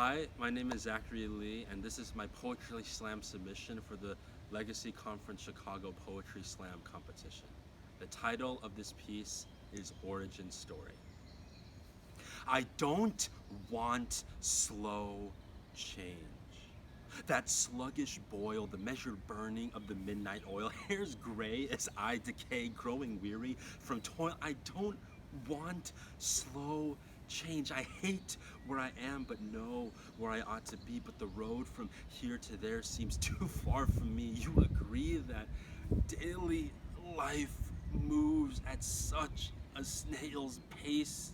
Hi, my name is Zachary Lee, and this is my Poetry Slam submission for the Legacy Conference Chicago Poetry Slam competition. The title of this piece is Origin Story. I don't want slow change. That sluggish boil, the measured burning of the midnight oil, hairs gray as I decay, growing weary from toil. I don't want slow change. I hate where I am, but know where I ought to be. But the road from here to there seems too far from me. You agree that daily life moves at such a snail's pace.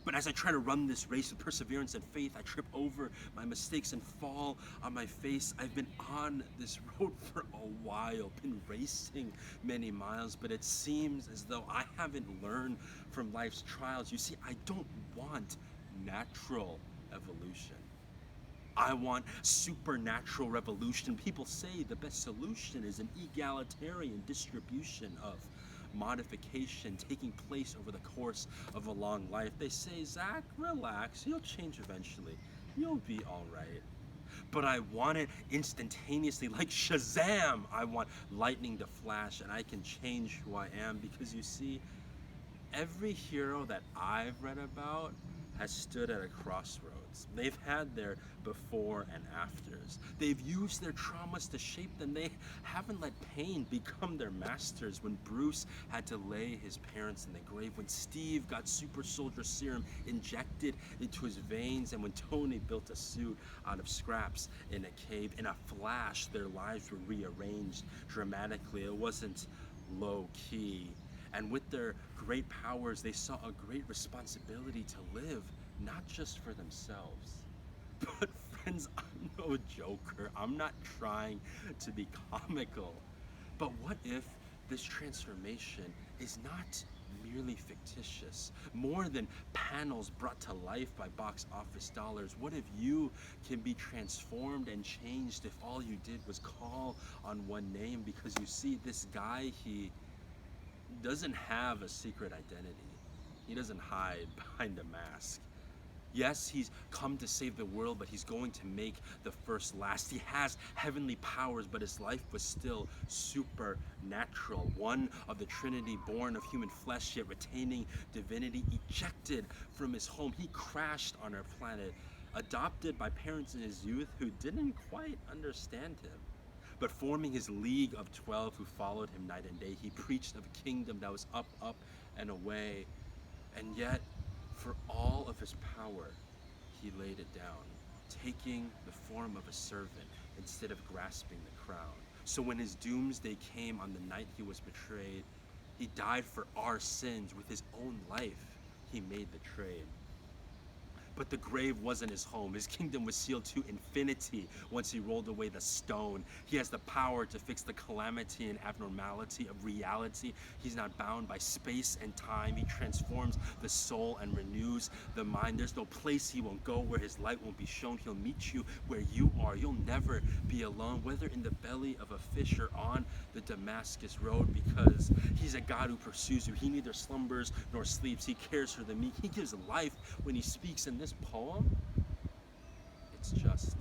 But as I try to run this race with perseverance and faith, I trip over my mistakes and fall on my face. I've been on this road for a while, been racing many miles, but it seems as though I haven't learned from life's trials. You see, I don't want natural evolution. I want supernatural revolution. People say the best solution is an egalitarian distribution of modification taking place over the course of a long life. They say, Zach, relax, you'll change eventually. You'll be all right. But I want it instantaneously, like Shazam! I want lightning to flash and I can change who I am because you see, every hero that I've read about has stood at a crossroads. They've had their before and afters. They've used their traumas to shape them. They haven't let pain become their masters. When Bruce had to lay his parents in the grave, when Steve got super soldier serum injected into his veins, and when Tony built a suit out of scraps in a cave, in a flash, their lives were rearranged dramatically. It wasn't low key. And with their great powers, they saw a great responsibility to live, not just for themselves. But friends, I'm no joker. I'm not trying to be comical. But what if this transformation is not merely fictitious, more than panels brought to life by box office dollars? What if you can be transformed and changed if all you did was call on one name? Because you see, this guy, he doesn't have a secret identity. He doesn't hide behind a mask. Yes, he's come to save the world, but he's going to make the first last. He has heavenly powers, but his life was still supernatural. One of the Trinity, born of human flesh, yet retaining divinity, ejected from his home. He crashed on our planet, adopted by parents in his youth who didn't quite understand him. But forming his league of 12 who followed him night and day, he preached of a kingdom that was up, up, and away. And yet, for all of his power, he laid it down, taking the form of a servant instead of grasping the crown. So when his doomsday came on the night he was betrayed, he died for our sins. With his own life, he made the trade. But the grave wasn't his home. His kingdom was sealed to infinity once he rolled away the stone. He has the power to fix the calamity and abnormality of reality. He's not bound by space and time. He transforms the soul and renews the mind. There's no place he won't go where his light won't be shown. He'll meet you where you are. You'll never be alone, whether in the belly of a fish or on the Damascus road, because he's a God who pursues you. He neither slumbers nor sleeps. He cares for the meek. He gives life when he speaks. In this poem, it's just